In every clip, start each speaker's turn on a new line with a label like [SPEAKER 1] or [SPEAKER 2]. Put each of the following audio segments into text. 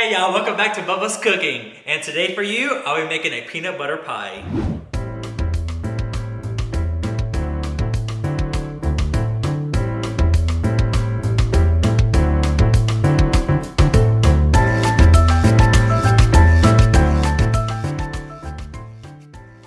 [SPEAKER 1] Hey y'all, welcome back to Bubba's Cooking. And today for you, I'll be making a peanut butter pie.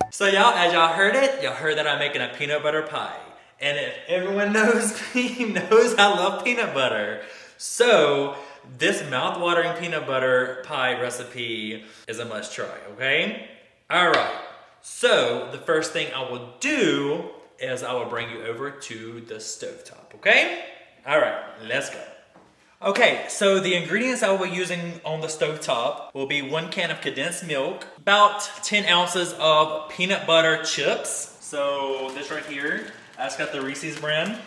[SPEAKER 1] So y'all, as y'all heard that I'm making a peanut butter pie. And if everyone knows me, knows I love peanut butter. So this mouth-watering peanut butter pie recipe is a must try, okay? All right, so the first thing I will do is I will bring you over to the stovetop, okay? All right, let's go. Okay, so the ingredients I will be using on the stovetop will be 1 can of condensed milk, about 10 ounces of peanut butter chips. So this right here, I just got the Reese's brand,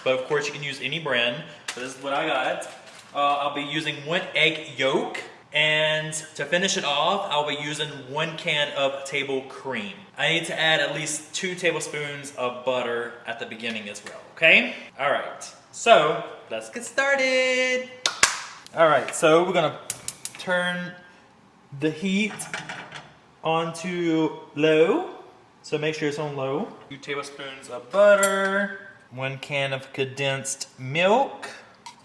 [SPEAKER 1] but of course you can use any brand. So this is what I got. I'll be using 1 egg yolk, and to finish it off, I'll be using 1 can of table cream. I need to add at least 2 tablespoons of butter at the beginning as well, okay? All right, so let's get started. All right, so we're gonna turn the heat onto low. So make sure it's on low. 2 tablespoons of butter, 1 can of condensed milk.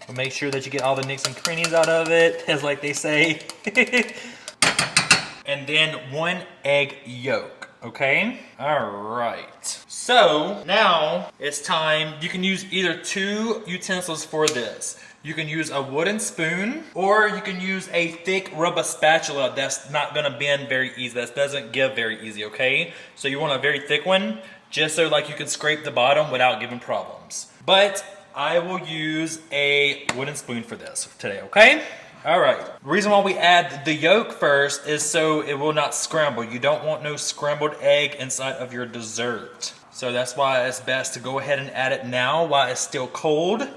[SPEAKER 1] So make sure that you get all the nicks and crannies out of it, as like they say. And then 1 egg yolk, okay? All right. So now it's time, you can use either 2 utensils for this. You can use a wooden spoon, or you can use a thick rubber spatula that's not gonna bend very easy, that doesn't give very easy, okay? So you want a very thick one, just so like you can scrape the bottom without giving problems. But I will use a wooden spoon for this today, okay? All right, the reason why we add the yolk first is so it will not scramble. You don't want no scrambled egg inside of your dessert. So that's why it's best to go ahead and add it now while it's still cold.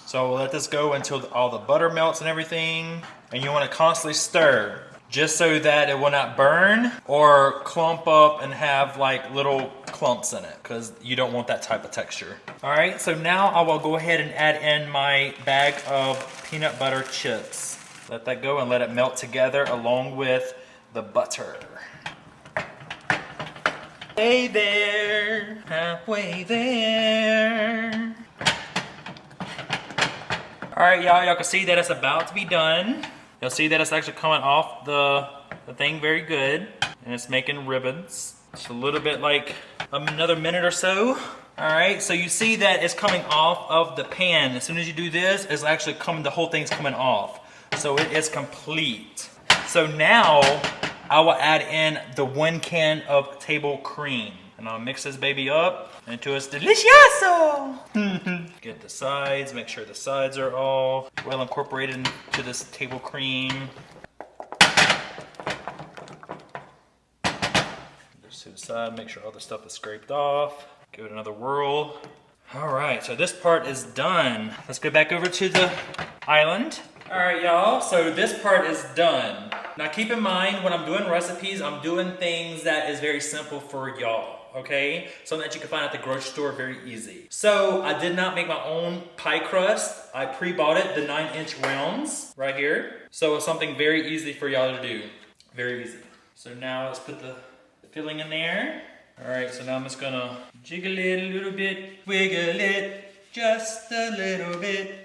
[SPEAKER 1] So we'll let this go until all the butter melts and everything. And you wanna constantly stir, just so that it will not burn or clump up and have like little clumps in it, because you don't want that type of texture. All right, so now I will go ahead and add in my bag of peanut butter chips. Let that go and let it melt together along with the butter. Hey there, halfway there. All right, y'all can see that it's about to be done. You'll see that it's actually coming off the thing very good, and it's making ribbons. Just a little bit like another minute or so. All right, so you see that it's coming off of the pan. As soon as you do this, it's actually coming, the whole thing's coming off. So it is complete. So now I will add in the 1 can of table cream, and I'll mix this baby up into its delicioso. Get the sides, make sure the sides are all well incorporated into this table cream. Just to the side, make sure all the stuff is scraped off. Give it another whirl. All right, so this part is done. Let's go back over to the island. All right, y'all, so this part is done. Now keep in mind, when I'm doing recipes, I'm doing things that is very simple for y'all, okay? Something that you can find at the grocery store very easy. So I did not make my own pie crust. I pre-bought it, the 9-inch rounds right here. So it's something very easy for y'all to do, very easy. So now let's put the filling in there. All right, so now I'm just gonna jiggle it a little bit, wiggle it just a little bit.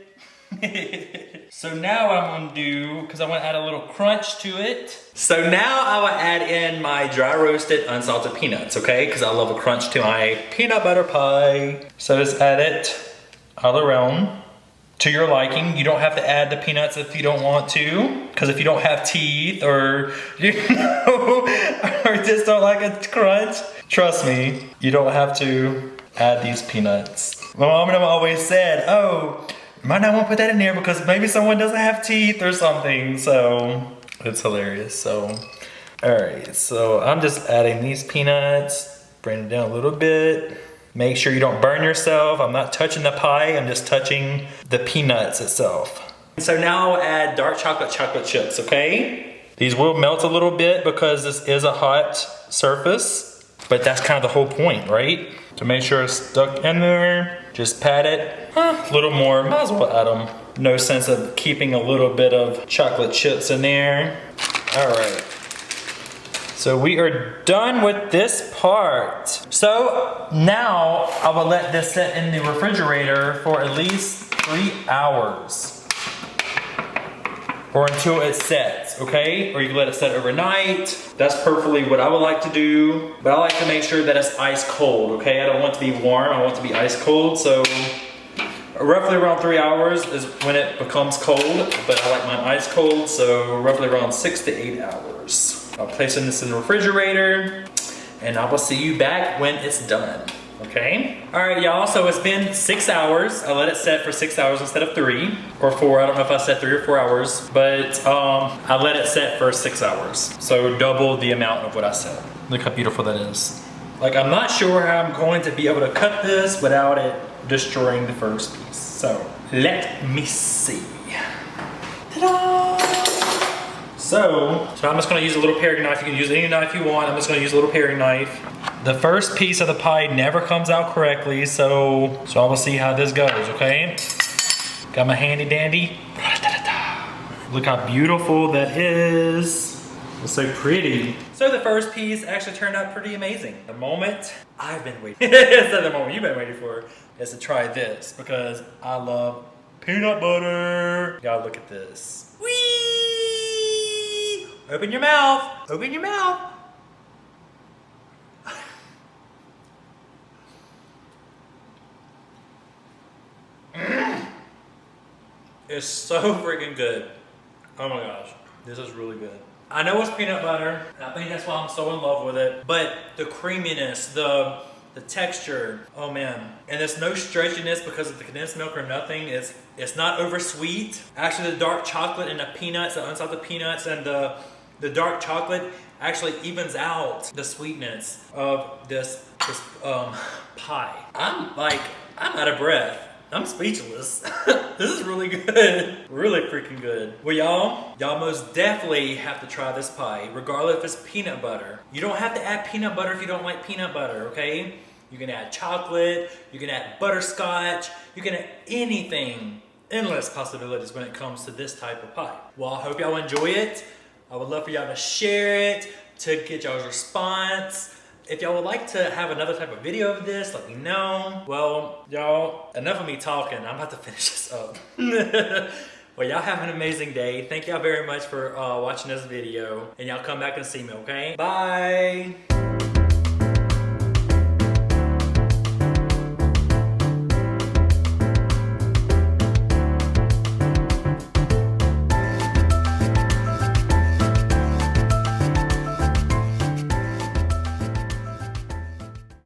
[SPEAKER 1] So now what I'm gonna do, because I want to add a little crunch to it. So now I will add in my dry roasted unsalted peanuts, okay? Because I love a crunch to my peanut butter pie. So just add it all around to your liking. You don't have to add the peanuts if you don't want to, because if you don't have teeth or, you know, or just don't like a crunch, trust me, you don't have to add these peanuts. My mom and I always said, oh, you might not want to put that in there because maybe someone doesn't have teeth or something. So it's hilarious. So, all right, so I'm just adding these peanuts, bring them down a little bit. Make sure you don't burn yourself. I'm not touching the pie, I'm just touching the peanuts itself. So now I'll add dark chocolate chips, okay? These will melt a little bit because this is a hot surface, but that's kind of the whole point, right? To make sure it's stuck in there, just pat it. A little more, might as well add them. no sense of keeping a little bit of chocolate chips in there. All right. So we are done with this part. So now I will let this sit in the refrigerator for at least 3 hours. Or until it sets, okay? Or you can let it set overnight. That's perfectly what I would like to do. But I like to make sure that it's ice cold, okay? I don't want it to be warm, I want it to be ice cold. So roughly around 3 hours is when it becomes cold, but I like mine ice cold, so roughly around 6 to 8 hours. I'll place this in the refrigerator, and I will see you back when it's done, okay? All right, y'all, so it's been 6 hours. I let it set for 6 hours instead of 3 or 4. I don't know if I said 3 or 4 hours, but I let it set for 6 hours. So double the amount of what I said. Look how beautiful that is. Like, I'm not sure how I'm going to be able to cut this without it destroying the first piece. So let me see. Ta-da! So I'm just gonna use a little paring knife. You can use any knife you want. I'm just gonna use a little paring knife. The first piece of the pie never comes out correctly, so I will see how this goes, okay? Got my handy dandy. Look how beautiful that is. It's so pretty. So the first piece actually turned out pretty amazing. The moment I've been waiting, so the moment you've been waiting for is to try this because I love peanut butter. Y'all look at this. Whee! Open your mouth. Open your mouth. It's so freaking good. Oh my gosh, this is really good. I know it's peanut butter, and I think that's why I'm so in love with it, but the creaminess, the texture, oh man. And there's no stretchiness because of the condensed milk or nothing. It's not over sweet. Actually, the dark chocolate and the peanuts, the unsalted peanuts and the dark chocolate actually evens out the sweetness of this pie. I'm out of breath. I'm speechless. This is really good. Really freaking good. Well, y'all most definitely have to try this pie, regardless if it's peanut butter. You don't have to add peanut butter if you don't like peanut butter, okay? You can add chocolate, you can add butterscotch, you can add anything. Endless possibilities when it comes to this type of pie. Well, I hope y'all enjoy it. I would love for y'all to share it, to get y'all's response. If y'all would like to have another type of video of this, let me know. Well, y'all, enough of me talking. I'm about to finish this up. Well, y'all have an amazing day. Thank y'all very much for watching this video. And y'all come back and see me, okay? Bye.